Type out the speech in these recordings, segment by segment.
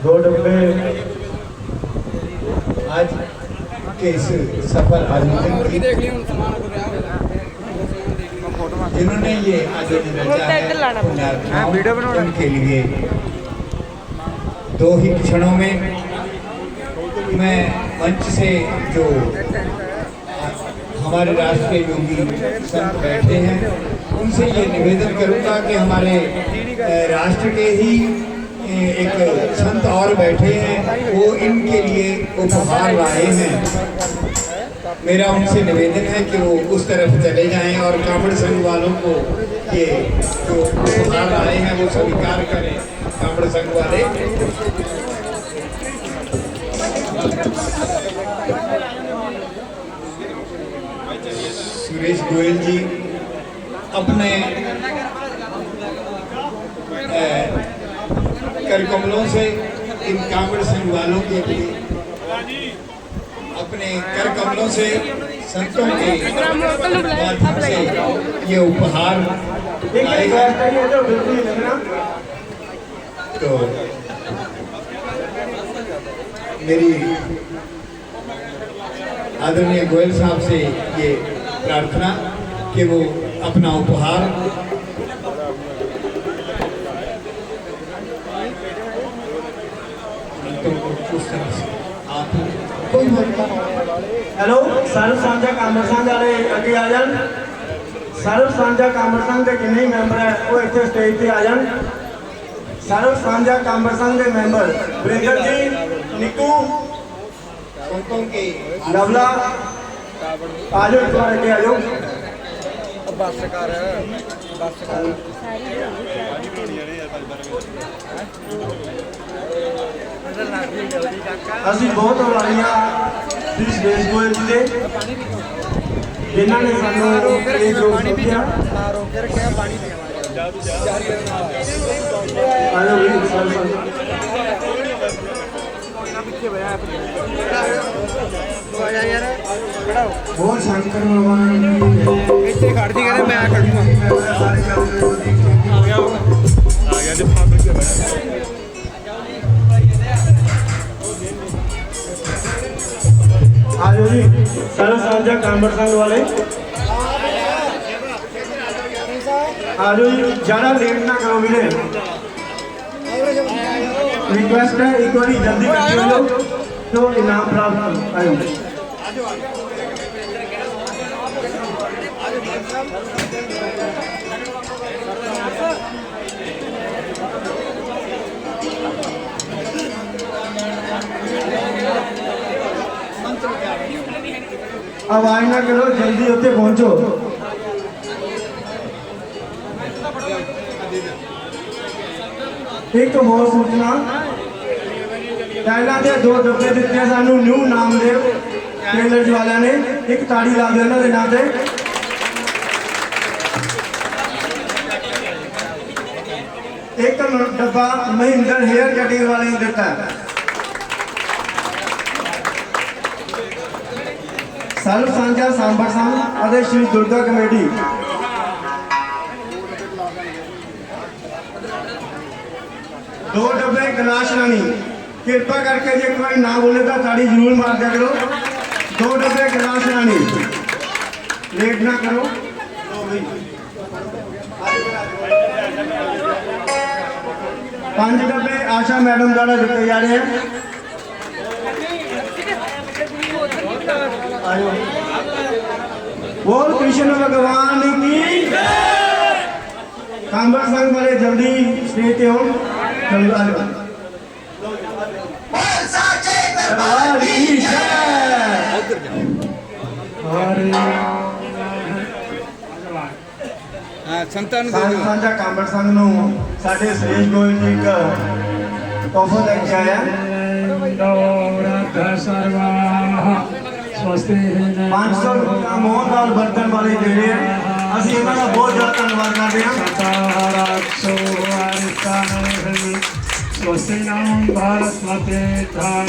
दो डब्बे आज के इस सफल आयोजन की जिन्होंने ये आयोजन रचा है उनके लिए दो ही क्षणों में मैं मंच से जो हमारे राष्ट्रीय योगी संत बैठे हैं उनसे ये निवेदन करूंगा कि हमारे राष्ट्र के ही एक संत और बैठे हैं, वो इनके लिए उपहार लाए हैं। मेरा उनसे निवेदन है कि वो उस तरफ चले जाएं और कांवड़ संघ वालों को ये जो उपहार लाए हैं वो स्वीकार करें। कांवड़ संघ वाले सुरेश गोयल जी अपने कर कमलों से इन कांवड़ संघ वालों के लिए अपने कर कमलों से संतों के माध्यम से ये उपहार आएगा। तो मेरी आदरणीय गोयल साहब से ये प्रार्थना कि वो अपना उपहार हेलो सर्व सांझा कामर संघ वाले अगे आ जान। सर्व सांझा कामर संघ के जिन्ने मैंबर है वो इतने स्टेज पे आ जान। सर्व सांझा कामर संघ के मैंबर वरिंदर जी, निकू, लवला आ जाओ, एक बार अगे आ जाओ। बस कर ਅਸੀਂ बहुत ਵਾਲੀਆਂ श्री सुरेश गोयल जी ਦੇ जिन्होंने ਸਾਨੂੰ ਇਹ ਜੋ ਸਮਝਿਆ ਰੋਕ ਕੇ ਰੱਖਿਆ ਪਾਣੀ ਦੇਵਾਂਗੇ। ਆਜੋ ਵੀ ਸਰ ਪਿੱਛੇ ਹੋਇਆ ਆਇਆ ਯਾਰ ਖੜਾ ਹੋ। ਬਹੁਤ ਸ਼ੰਕਰ ਭਗਵਾਨ ਇੱਥੇ ਖੜ ਜੀ, ਕਹਿੰਦੇ ਮੈਂ ਖੜੂੰਗਾ। ਆ ਗਿਆ ਜੀ ਫਾਦਰ ਕੇ ਬਣਾ आजो जी सर्व सांझा कामर संघ वाले आजो जी, ज्यादा लेट ना करो वीरे, रिक्वेस्ट है एक बार जल्दी करके लो तो इनाम प्राप्त आयो। आवाज ना करो, जल्दी उत्ते पहुंचो। एक तो बहुत सूचना टाइलों के दो डब्बे दिते सानू न्यू नामदेव टेलर्स वाले ने, एक ताड़ी ला दो उन्होंने नाम से। एक डब्बा महिंदर हेयर कटिंग वाले ने दिता है। सर्व सांझा सांबर संघ और श्री दुर्गा कमेटी दो डब्बे गलाश रानी, कृपा करके जी एक बार ना बोले तो ताड़ी जरूर मार दिया करो। दो डब्बे गलाश रानी, लेट ना करो। 5 डब्बे आशा मैडम द्वारा दिए जा रहे हैं। बोल कृष्ण भगवान की। कांबर संघ वाले जल्दी स्टेज पे हो। सांझा कांबर संघ नूं साडे सुरेश गोयल जी का तोहफा लेके आया। 500 रुपया मोहनलाल बर्तन वाले दे रहे हैं। ਅਸੀਂ ਇਹਨਾਂ ਦਾ ਬਹੁਤ ਜ਼ਿਆਦਾ ਧੰਨਵਾਦ ਕਰਦੇ ਹਾਂ। स्वस्ति नाम भारत मते धान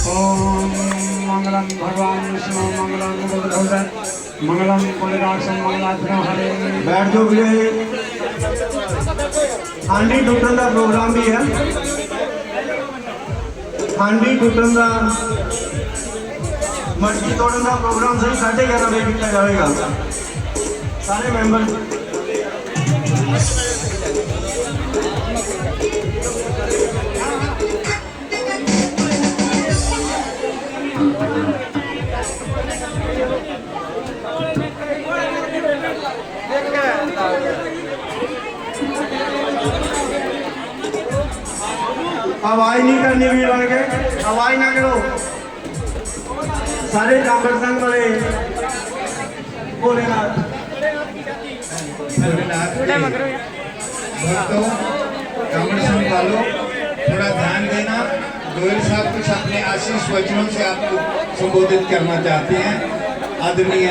ओम मंगलम भगवान विष्णु मंगलम बुद्धौदर मंगलम पुंडराक्षम मंगलात्मक हरे। बैठ जाओ भैया। हांडी टूटन का प्रोग्राम भी है। हांडी टूटन का मटकी तोड़न का प्रोग्राम सही 11:30 बजे किया जाएगा। सारे मेंबर आवाज नहीं करनी भी बन के, आवाज ना करो। सारे कांगड़ संघ वाले भोलेनाथ भक्तों, कांवड़ संघ वालों, थोड़ा ध्यान देना। गोयल साहब कुछ अपने आशीष वचनों से आपको संबोधित करना चाहते हैं। आदरणीय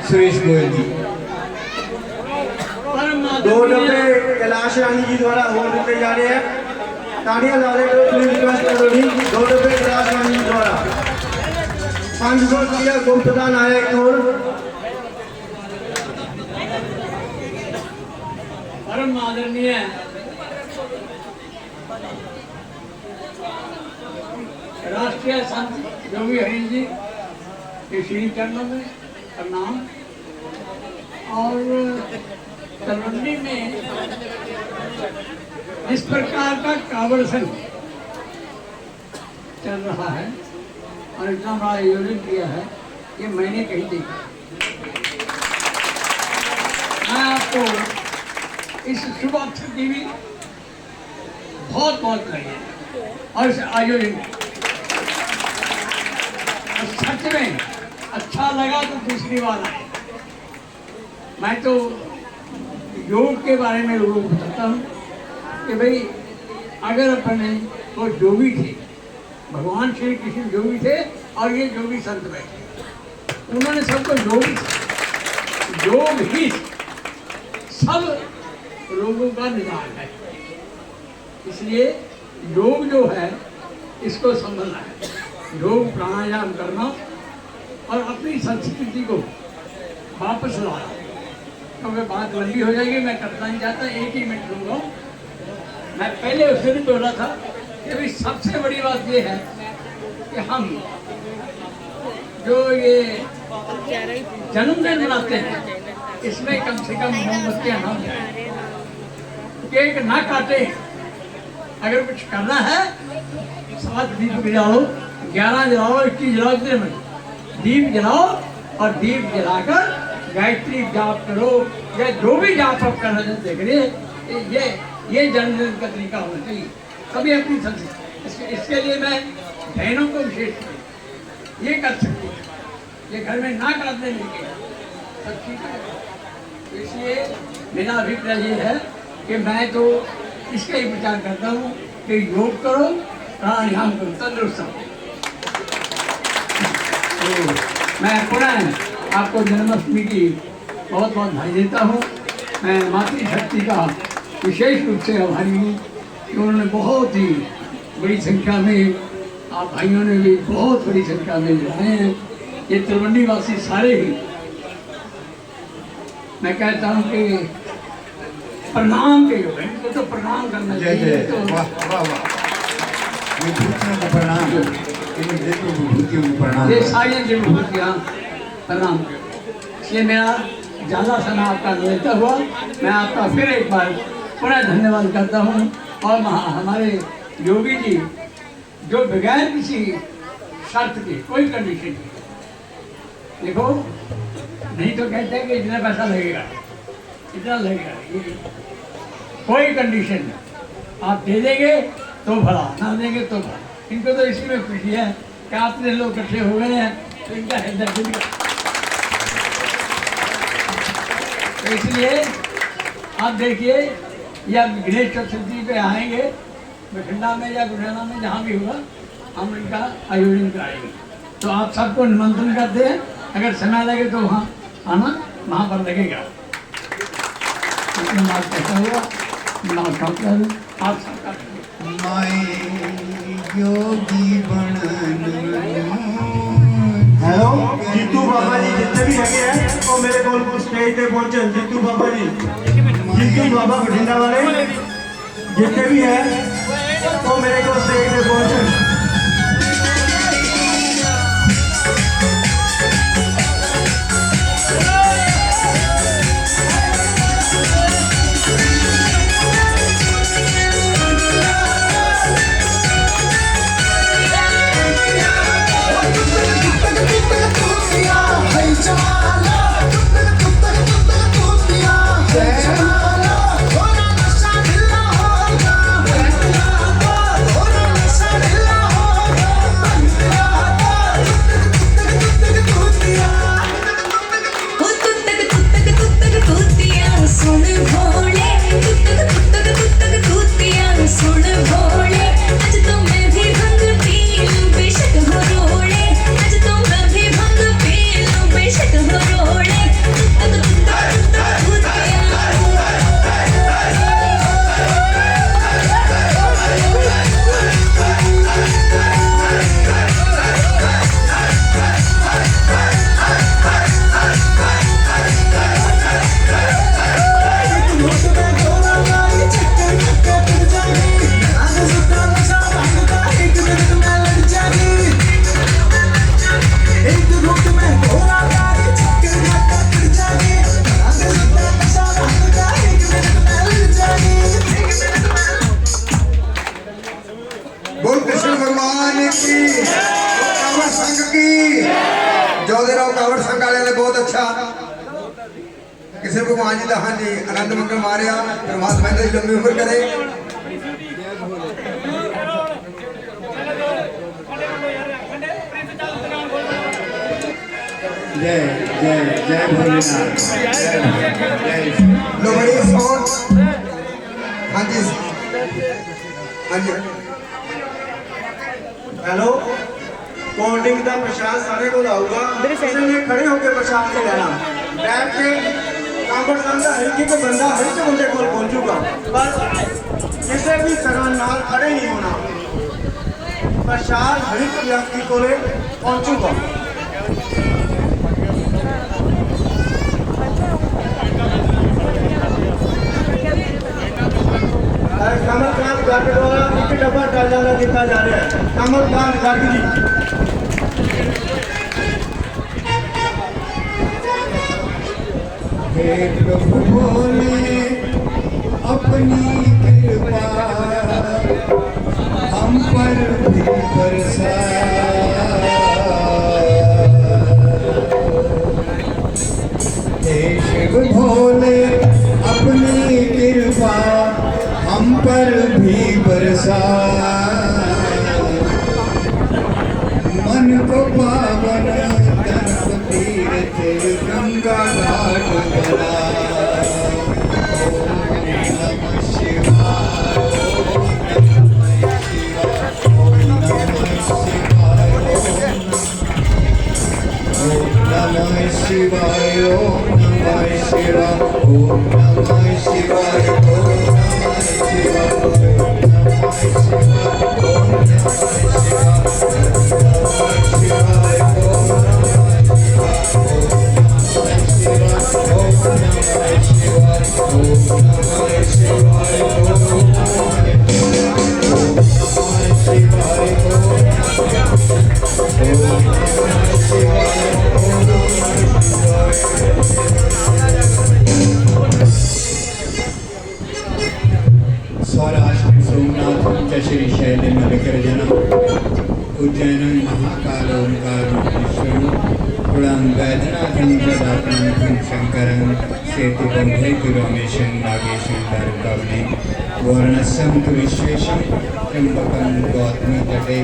सुरेश गोयल जी। 2 डब्बे कैलाश रानी जी द्वारा और दिए जा रहे हैं। तालियां ला रहे हो, प्लीज रिक्वेस्ट करो जी। 2 डब्बे कैलाश रानी जी द्वारा 500 रुपया गुप्तदान आया एक और। परम आदरणीय राष्ट्रीय संत योगी हरि जी के श्री चरणों में प्रणाम। और तलवंडी में इस प्रकार का कांवड़ संघ चल रहा है और इतना बड़ा आयोजन किया है, ये मैंने कहीं देखा। मैं आपको इस शुभ अवसर की भी बहुत बहुत बधाई और इस आयोजन सच में अच्छा लगा तो दूसरी बार आए। मैं तो योग के बारे में लोगों को बताता हूँ कि भाई अगर अपने वो जोगी थे, भगवान श्री कृष्ण जोगी थे और ये जोगी संत बैठे, उन्होंने सबको योग ही सब रोगों का निदान है। इसलिए योग जो है इसको संभलना है, योग प्राणायाम करना और अपनी संस्कृति को वापस लाना। क्योंकि बात लंबी हो जाएगी, मैं करना नहीं चाहता, 1 ही मिनट लूँगा। मैं पहले उससे भी बोला था कि भाई सबसे बड़ी बात ये है कि हम जो ये जन्मदिन मनाते हैं इसमें कम से कम मोमबत्तियाँ ना जलाएं, केक ना काटे। अगर कुछ करना है 7 दीप जलाओ, 11 जलाओ, 21 जलाओ, इतने में दीप जलाओ और दीप जलाकर गायत्री जाप करो या जो भी जाप आप करना देख रहे ये जन्मदिन का तरीका होना चाहिए। कभी अपनी संस्कृति इसके लिए मैं बहनों को विशेष ये कर सकती है, ये घर में ना काटने लेंगे सब ठीक है। इसलिए मेरा अभिप्राय ये है कि मैं तो इसका ही विचार करता हूँ कि योग करो, प्राणायाम करो, तंदुरुस्त हो। तो मैं पुनः आपको जन्माष्टमी की बहुत बहुत बधाई देता हूँ। मैं मातृशक्ति का विशेष रूप से आभारी हूँ कि उन्होंने बहुत ही बड़ी संख्या में, आप भाइयों ने भी बहुत बड़ी संख्या में आए हैं। ये तलवंडी वासी सारे ही मैं कहता हूँ कि प्रणाम के योग है, इनको तो प्रणाम करना चाहिए। तो वाह वाह वाह, विभूतियों को प्रणाम, विभूतियों को प्रणाम। ये सारी विभूतियाँ प्रणाम करो। इसलिए मेरा ज़्यादा समय आपका लेता हुआ मैं आपका फिर एक बार पुनः धन्यवाद करता हूँ। और हमारे योगी जी जो बगैर किसी शर्त के, कोई कंडीशन की, देखो नहीं तो कहते हैं कि इतना पैसा लगेगा, इतना लगेगा, कोई कंडीशन नहीं, आप दे देंगे तो भला, ना देंगे तो भला। इनको तो इसी में खुशी है कि आपने लोग इकट्ठे हो गए हैं तो इनका हृदय दिल का। तो इसलिए आप देखिए, या गणेश चतुर्थी पे आएंगे बठिंडा में या गुड़ियाना में, जहाँ भी होगा हम इनका आयोजन कराएंगे। तो आप सबको निमंत्रण करते हैं, अगर समय लगे तो वहाँ आना, वहाँ पर लगेगा। बात कहता हुआ आप सबका योगी बनन हेलो जीतू बाबा जी जितने भी लगे हैं वो मेरे को स्टेज पे पहुंचे। जीतू बाबा जी, जीतू बाबा बठिंडा वाले जितने भी हैं वो मेरे को स्टेज पे पहुंचे। सुन भोले सुन भोले आज तो मैं भी भंग पी लूं बेशक हो रोले आज तो मैं भी भंग पी लूं बेशक हो रोले बोल कृष्ण भगवान की, कांवड़ संघ की। जोधेराव कांवड़ संघ वाले ने बहुत अच्छा किसी भगवान जी का हाँ जी आनंद मंगल मारिया। परमात्मा इन्हें लंबी उम्र करे। जय जय जय भोलेनाथ। लो बड़ी साउंड। हाँ जी हाँ जी। हेलो कोल्ड ड्रिंक का प्रसाद सारे को लाऊंगा। किसी ने खड़े होकर प्रसाद से लेना, बैठ के कांवड़ संघ का हर एक बंदा हर एक बंदे को पहुंचूगा, पर किसी भी तरह नाल खड़े नहीं होना। प्रसाद हर एक व्यक्ति को पहुंचूगा। कमलकांत गार्ड द्वारा एक डब्बा डालना दिया जा रहा है। कमलकांत गार्ड जी हे प्रभु भोले अपनी कृपा हम पर भी बरसा। हे शिव भोले अपनी कृपा हम पर भी बरसा। मन को पावन तन को तीर्थ गंगा घाट बना। ओम नमः शिवाय ओम नमः शिवाय ओम नमः शिवाय ओम नमः शिवाय ओम नमः शिवाय ओम नमः शिवाय ओम नमः सौराष्ट्र सोमनाथ श्री शैल मलिकर जनम उज्जैन महाकाल ओंकार गुणां वैद्यनाथं प्रदातनाथं शंकरं सेतुबन्धे रमेशं नागेशं दारुकावने वर्णस्यं तु विश्वेशं त्र्यम्बकं गौतमी तटे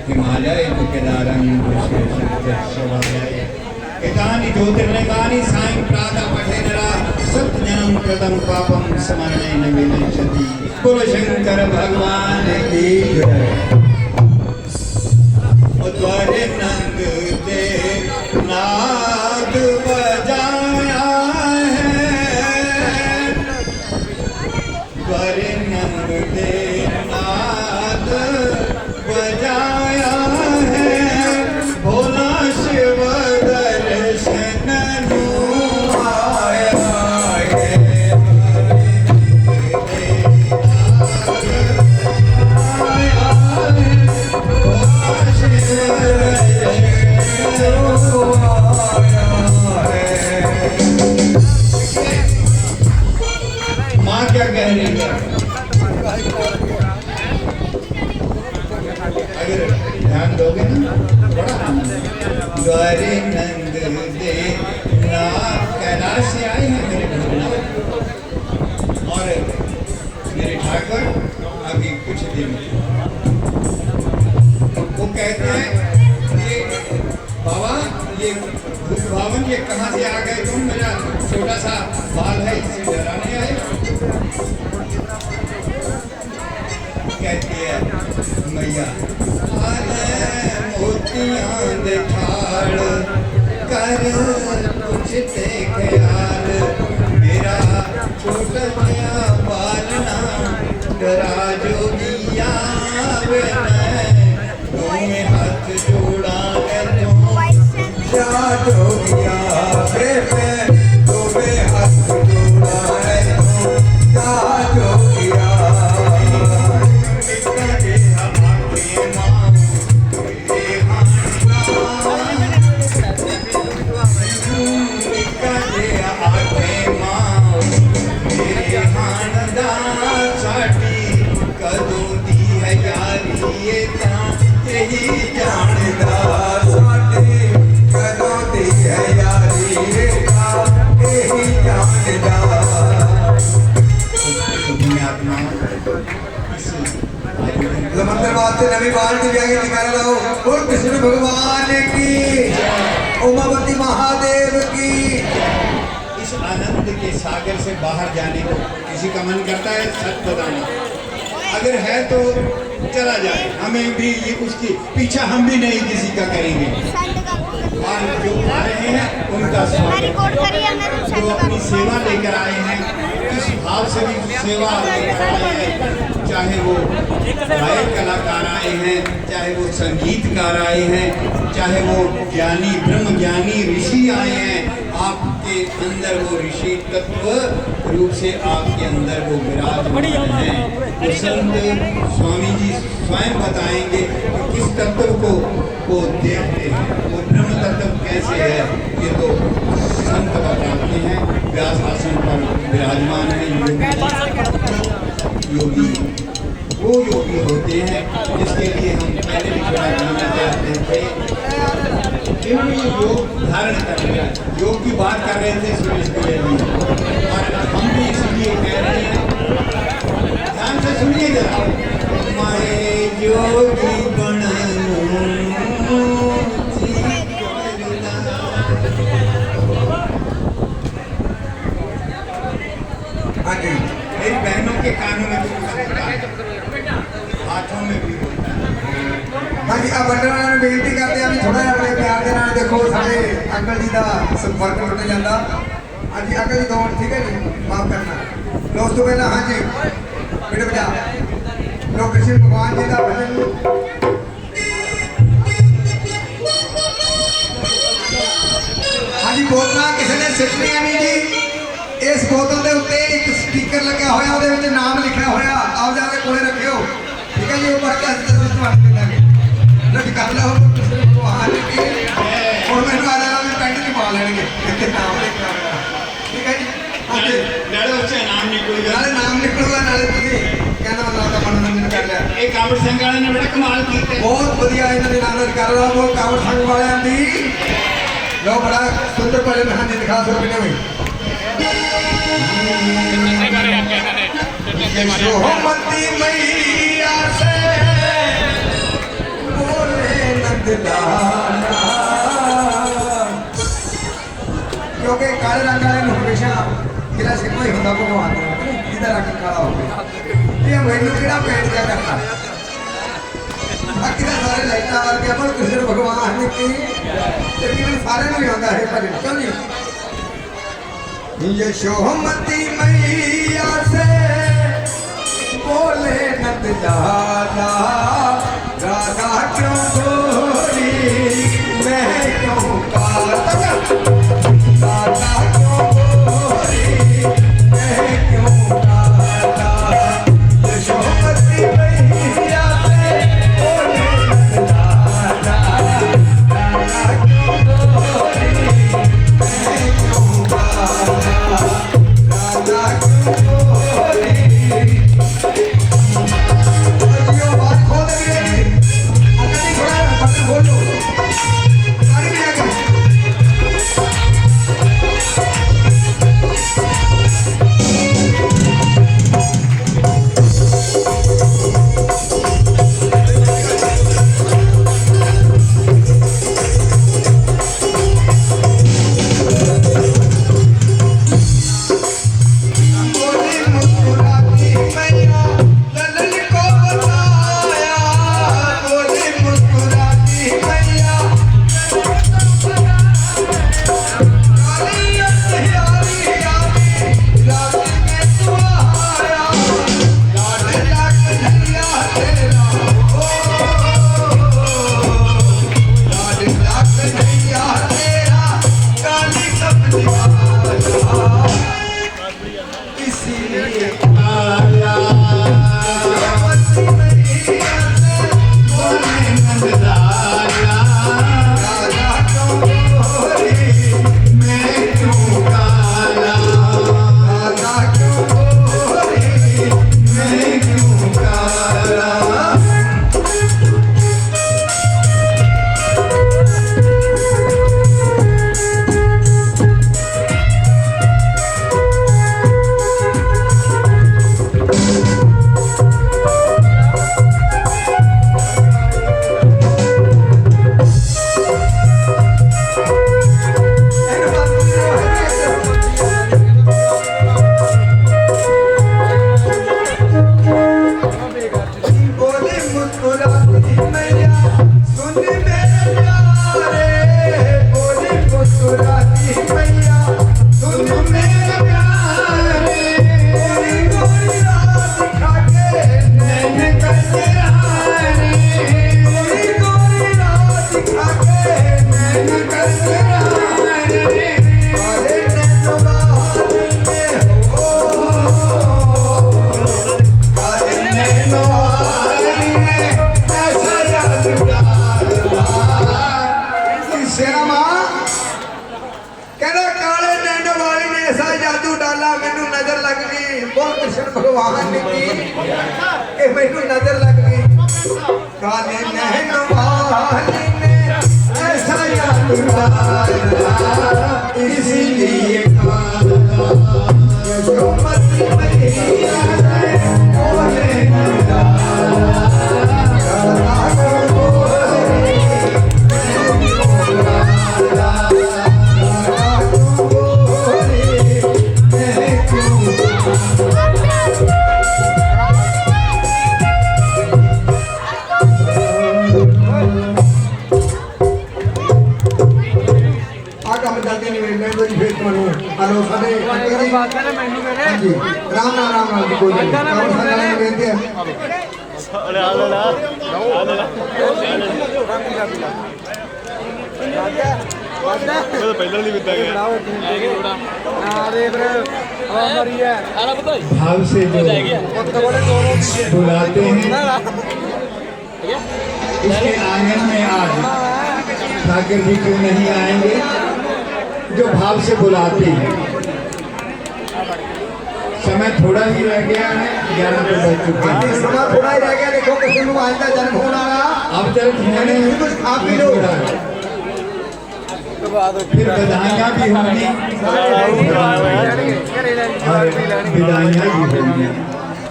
हिमालय तु केदारं विश्वेशं च शवालय। एतानि ज्योतिर्लिङ्गानि सायं प्रातः पठे नरः सप्तजन्म कृतं पापं स्मरणेन विनश्यति। बोलो शंकर भगवान की जय। द्वारे नंद देव नाद बजाया है, द्वारे नंद देव नाद बजाया ठहरेगा। अगर ध्यान दोगे ना बड़ा आनंद। द्वारे नंद दे ना कैलाश से आए हैं मेरे भगवान और मेरे ठाकुर अभी कुछ दिन वो कहते हैं ये बाबा ये भूत भावन ये कहाँ से आ गए तुम? मेरा छोटा सा बाल है इसे डराने आए? कहती है मैया मोतियां दे ठाड़ कर कुछ ते ख्याल मेरा छोटा सा बाल ना डरा जोगिया वे मैं हाथ जोड़ा तो क्या जोगिया वे मैं तुम्हें हाथ जोड़ा है क्या जोगिया मंदिर नवी बाल्टी जाके निकाल लो और कृष्ण भगवान की उमावती महादेव की। इस आनंद के सागर से बाहर जाने को किसी का मन करता है? सच बताना, अगर है तो चला जाए, हमें भी ये उसकी पीछा हम भी नहीं किसी का करेंगे। और जो आ रहे हैं उनका स्वागत, जो अपनी सेवा लेकर आए हैं इस भाव से भी सेवा लेकर आए हैं, चाहे वो गायक कलाकार आए हैं, चाहे वो संगीतकार आए हैं, चाहे वो ज्ञानी ब्रह्म ज्ञानी ऋषि आए हैं, आपके अंदर वो ऋषि तत्व रूप से आपके अंदर वो विराजमान हैं। तो संत स्वामी जी स्वयं बताएंगे कि किस तत्व को वो देखते हैं, वो ब्रह्म तत्व कैसे है, ये तो संत बताते हैं। व्यास आसन पर विराजमान है योगी, वो योगी होते हैं जिसके लिए हम पहले भी थोड़ा जानना चाहते थे। क्यों ये योग धारण कर रहे हैं, योग की बात कर रहे थे सुरेश गोयल जी, और हम भी इसलिए कह रहे हैं, ध्यान से सुनिए जरा। माए योगी मेरी बहनों के कानों में भी कुछ होता है, हाथों में भी होता है। हाँ जी, अब बंडल वाले बेनती करते हैं थोड़ा जिहा अपने प्यार के नाल देखो साडे अंकल जी का संपर्क टुट जाता। हाँ जी अंकल जी 2 मिनट, ठीक है जी, माफ करना। लो उस तो पहला हाँ जी बेटे बजा लो कृष्ण भगवान जी का भजन। हाँ जी बोतल किसी ने सिटनिया नहीं जी, इस बोतल के उत्ते एक स्पीकर लगा होया, ਉਹਦੇ ਵਿੱਚ नाम लिखा होया, आओ जाके कोले रखियो, ठीक है जी। वो पढ़ के तुम्हारे देंगे लग कर लो भगवान की, और मैंने आ जाना पैंट नहीं पा लेंगे नाम लिखा होया, ठीक है जी। नाले उससे नाम निकलेगा, नाले नाम निकलूगा, नाले तुझे कहना मतलब का मनोरंजन कर लिया। एक कावड़ संघ वाले ने बड़ा कमाल किया, बहुत बढ़िया इन्होंने नाम कर रहा वो कावड़ संघ वाले दी लो बड़ा सुंदर भजन हाँ जी दिखा सो बिने हुई। यशोमती मैया से बोले नंदलाला, क्योंकि काले रंग वाले हमेशा गिला सिक्का ही होता भगवान इधर रंग काला हो गया, ये मैनू किहड़ा पेंट क्या करता बाकी सारे लाइटा वर्गे पर कृष्ण भगवान की लेकिन सारे नहीं आता है भजन क्यों नहीं। यशोमती मैया से बोले नंद लाला, राधा क्यों गोरी मैं क्यों काला, राधा क्यों गोरी मैं क्यों काला। यशोमती मैया से बोले नंद लाला, राधा क्यों गोरी मैं क्यों काला, राधा क्यों गोरी इसीलिए काला मस्ती मैया से बोले नंदलाला काला क्यों गोरी मैं क्यों काला काला क्यों गोरी मैं क्यों काला बोले मुस्कुराती मैया सुन मेरे प्यारे बोले मुस्कुराती मैया सुन मेरे प्यारे गोरी गोरी रात दिखा के नैन कजरा रे गोरी गोरी रात दिखा के नैन कजरा रे अरे नैन बहाने हो अरे नैन श्यामा कहना काले नैनो वाली ने ऐसा जादू डाला मैनू नजर लग गई बोल कृष्ण भगवान ने की कि मैनू नजर लग गई काले नैनो वाली ने ऐसा जादू डाला इसीलिए यशोमती मैया ने बोले हेलो साडे हाँ जी राम नाम जी कोई बेनती है ਪਹਿਲਾਂ ਨਹੀਂ ਮਿਲਦਾ ਗਿਆ भाव से जो बुलाते हैं इसके आंगन में आज ठाकर जी क्यों नहीं आएंगे जो भाव से बुलाते हैं। समय थोड़ा ही रह गया है 11 तो बज चुके हाँ जी हैं समय थोड़ा ही रह गया देखो किसी को आज का जन्म होना रहा अब तक मैंने कुछ खा पी लो फिर बधाइयाँ भी होंगी और विदाइयाँ भी होंगी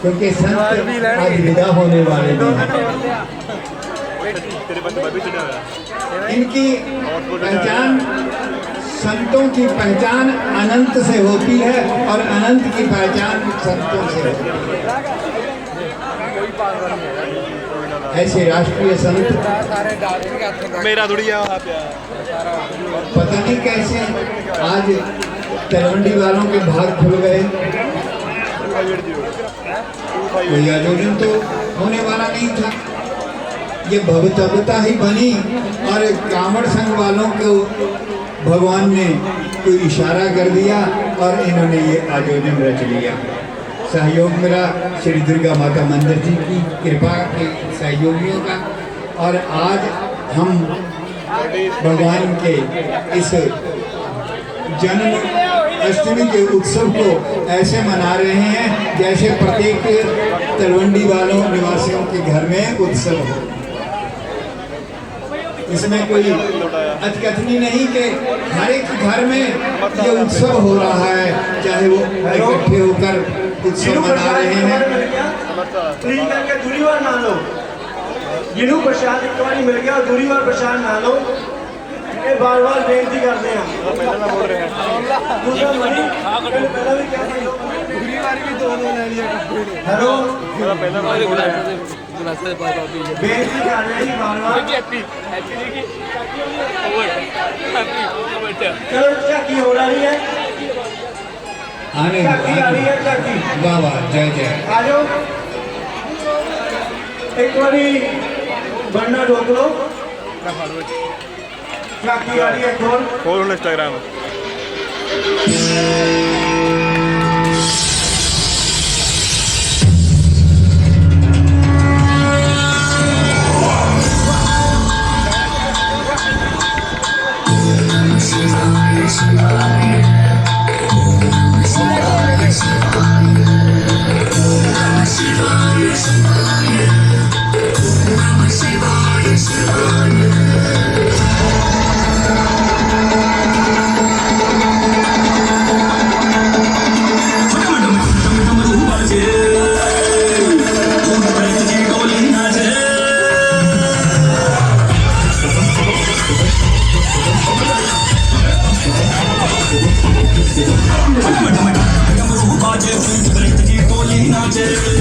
क्योंकि संत आज विदा होने वाले भी हैं। इनकी पहचान संतों की पहचान अनंत से होती है और अनंत की पहचान संतों से होती है। ऐसे राष्ट्रीय संत ਮੇਰਾ ਥੋੜੀ ਆ ਪਿਆ पता नहीं कैसे आज तलवंडी वालों के भाग खुल गए। कोई आयोजन तो होने वाला नहीं था, ये भवतवता ही बनी और कांवड़ संघ वालों को भगवान ने कोई इशारा कर दिया और इन्होंने ये आयोजन रच लिया। सहयोग मिला श्री दुर्गा माता मंदिर जी की कृपा के सहयोगियों का और आज हम भगवान के इस जन्म अष्टमी के उत्सव को ऐसे मना रहे हैं जैसे प्रत्येक तलवंडी वालों निवासियों के घर में उत्सव हो। इसमें कोई अतिकथनी नहीं कि हर एक घर में ये उत्सव हो रहा है, चाहे वो इकट्ठे होकर उत्सव मना रहे हैं। प्लीज करके दूरी बार ना लो, जिन्हों प्रसाद एक बार मिल गया दूरी बार प्रसाद ना लो, ये बार बार बेनती करते हैं। दूसरा मणि पहला भी क्या दूरी बार भी दोनों ले लिया। हेलो बेनती कर रहे हैं बार बार। चलो झाकी हो रही है, आने झाकी आ रही है, झाकी वाह वाह जय जय। आ जाओ एक बारी बनना रोक लो। झाकी आ रही है खोल खोल इंस्टाग्राम Thank you.